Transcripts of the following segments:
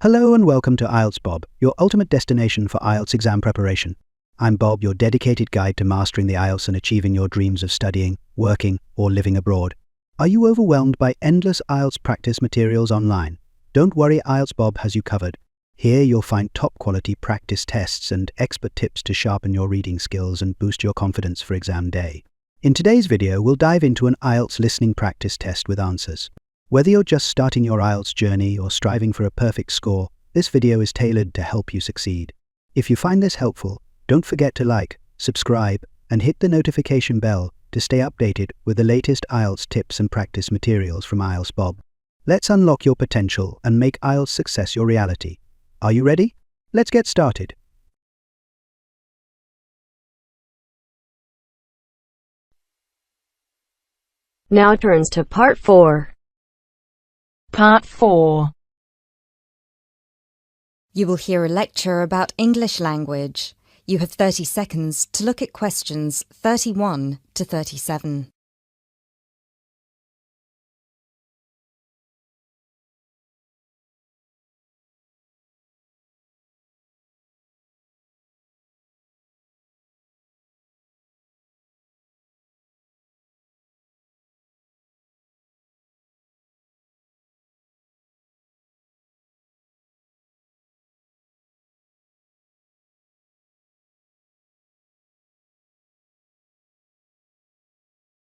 Hello and welcome to IELTS Bob, your ultimate destination for IELTS exam preparation. I'm Bob, your dedicated guide to mastering the IELTS and achieving your dreams of studying, working, or living abroad. Are you overwhelmed by endless IELTS practice materials online? Don't worry, IELTS Bob has you covered. Here you'll find top-quality practice tests and expert tips to sharpen your reading skills and boost your confidence for exam day. In today's video, we'll dive into an IELTS listening practice test with answers. Whether you're just starting your IELTS journey or striving for a perfect score, this video is tailored to help you succeed. If you find this helpful, don't forget to like, subscribe, and hit the notification bell to stay updated with the latest IELTS tips and practice materials from IELTS Bob. Let's unlock your potential and make IELTS success your reality. Are you ready? Let's get started. Now turns to Part 4. Part 4. You will hear a lecture about English language. You have 30 seconds to look at questions 31 to 37.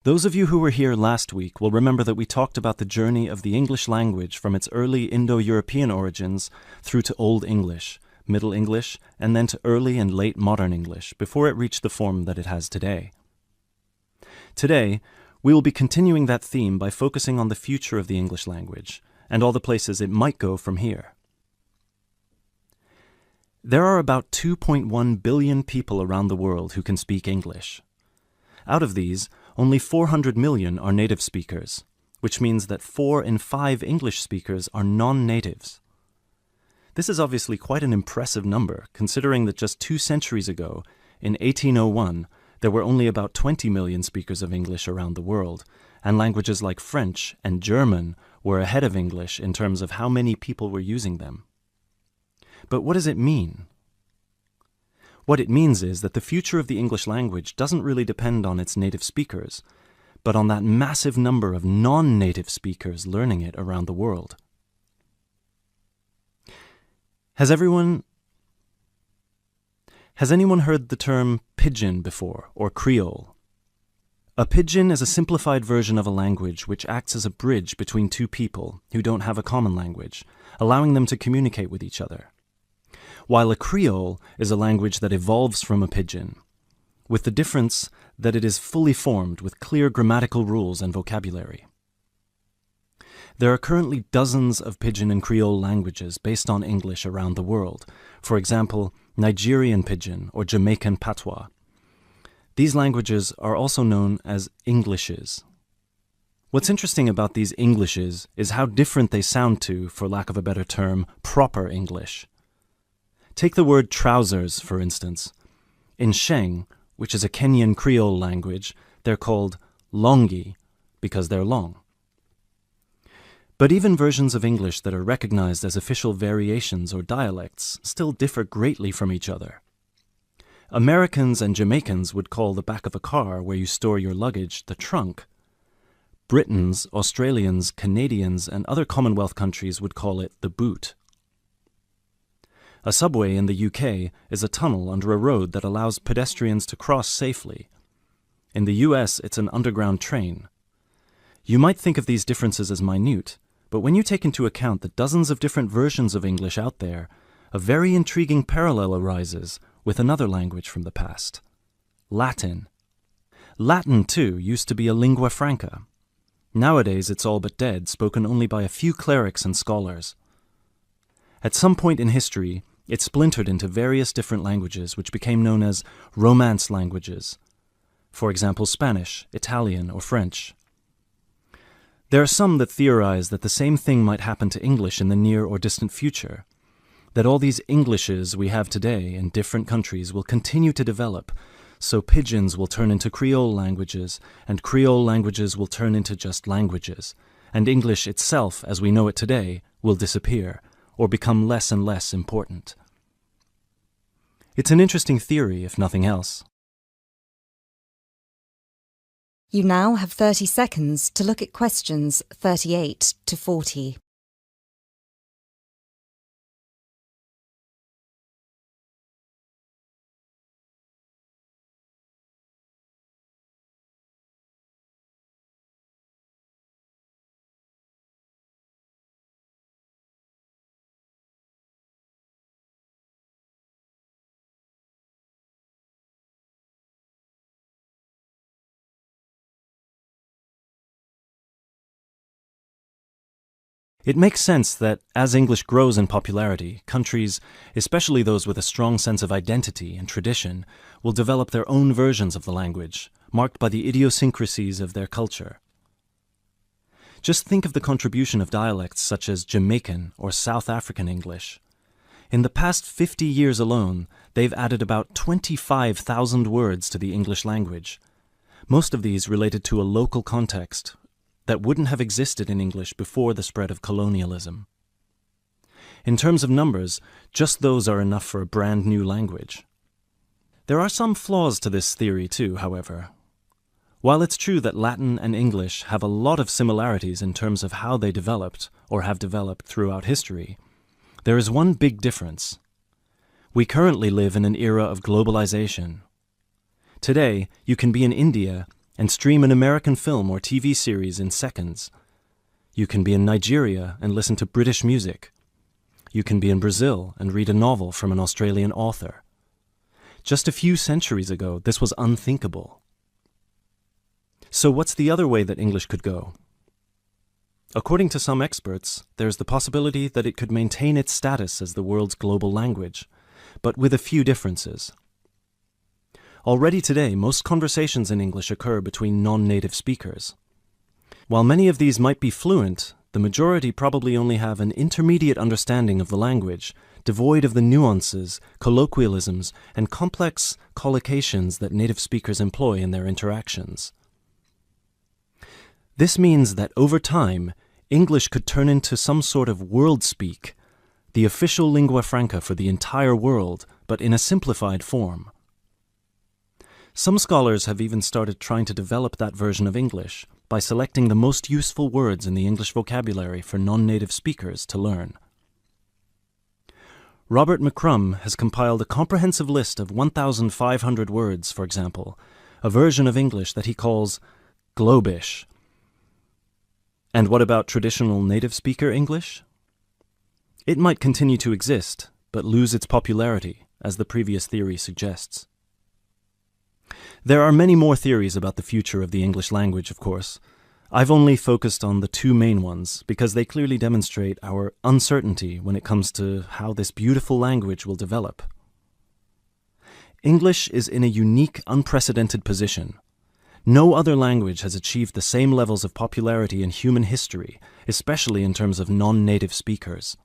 Those of you who were here last week will remember that we talked about the journey of the English language from its early Indo-European origins through to Old English, Middle English, and then to early and late modern English before it reached the form that it has today. Today, we will be continuing that theme by focusing on the future of the English language and all the places it might go from here. There are about 2.1 billion people around the world who can speak English. Out of these, only 400 million are native speakers, which means that 4 in 5 English speakers are non-natives. This is obviously quite an impressive number, considering that just 2 centuries ago, in 1801, there were only about 20 million speakers of English around the world, and languages like French and German were ahead of English in terms of how many people were using them. But what does it mean? What it means is that the future of the English language doesn't really depend on its native speakers, but on that massive number of non-native speakers learning it around the world. Has anyone heard the term pidgin before, or Creole? A pidgin is a simplified version of a language which acts as a bridge between two people who don't have a common language, allowing them to communicate with each other. While a Creole is a language that evolves from a pidgin, with the difference that it is fully formed with clear grammatical rules and vocabulary. There are currently dozens of pidgin and Creole languages based on English around the world, for example, Nigerian pidgin or Jamaican patois. These languages are also known as Englishes. What's interesting about these Englishes is how different they sound to, for lack of a better term, proper English. Take the word trousers, for instance. In Sheng, which is a Kenyan Creole language, they're called longi because they're long. But even versions of English that are recognized as official variations or dialects still differ greatly from each other. Americans and Jamaicans would call the back of a car where you store your luggage the trunk. Britons, Australians, Canadians, and other Commonwealth countries would call it the boot. A subway in the UK is a tunnel under a road that allows pedestrians to cross safely. In the US, it's an underground train. You might think of these differences as minute, but when you take into account the dozens of different versions of English out there, a very intriguing parallel arises with another language from the past: Latin. Latin, too, used to be a lingua franca. Nowadays, it's all but dead, spoken only by a few clerics and scholars. At some point in history, it splintered into various different languages which became known as Romance languages. For example, Spanish, Italian, or French. There are some that theorize that the same thing might happen to English in the near or distant future, that all these Englishes we have today in different countries will continue to develop, so pidgins will turn into Creole languages, and Creole languages will turn into just languages, and English itself, as we know it today, will disappear, or become less and less important. It's an interesting theory, if nothing else. You now have 30 seconds to look at questions 38 to 40. It makes sense that as English grows in popularity, countries, especially those with a strong sense of identity and tradition, will develop their own versions of the language, marked by the idiosyncrasies of their culture. Just think of the contribution of dialects such as Jamaican or South African English. In the past 50 years alone, they've added about 25,000 words to the English language. Most of these related to a local context that wouldn't have existed in English before the spread of colonialism. In terms of numbers, just those are enough for a brand new language. There are some flaws to this theory too, however. While it's true that Latin and English have a lot of similarities in terms of how they developed, or have developed throughout history, there is one big difference. We currently live in an era of globalization. Today, you can be in India and stream an American film or TV series in seconds. You can be in Nigeria and listen to British music. You can be in Brazil and read a novel from an Australian author. Just a few centuries ago, this was unthinkable. So what's the other way that English could go? According to some experts, there's the possibility that it could maintain its status as the world's global language, but with a few differences. Already today, most conversations in English occur between non-native speakers. While many of these might be fluent, the majority probably only have an intermediate understanding of the language, devoid of the nuances, colloquialisms, and complex collocations that native speakers employ in their interactions. This means that over time, English could turn into some sort of world speak, the official lingua franca for the entire world, but in a simplified form. Some scholars have even started trying to develop that version of English by selecting the most useful words in the English vocabulary for non-native speakers to learn. Robert McCrum has compiled a comprehensive list of 1,500 words, for example, a version of English that he calls Globish. And what about traditional native speaker English? It might continue to exist, but lose its popularity, as the previous theory suggests. There are many more theories about the future of the English language, of course. I've only focused on the two main ones because they clearly demonstrate our uncertainty when it comes to how this beautiful language will develop. English is in a unique, unprecedented position. No other language has achieved the same levels of popularity in human history, especially in terms of non-native speakers.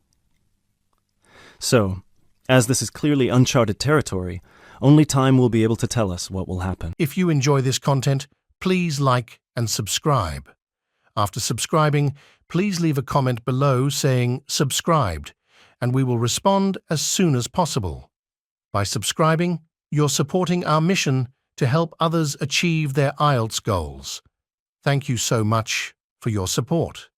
So, as this is clearly uncharted territory, only time will be able to tell us what will happen. If you enjoy this content, please like and subscribe. After subscribing, please leave a comment below saying subscribed, and we will respond as soon as possible. By subscribing, you're supporting our mission to help others achieve their IELTS goals. Thank you so much for your support.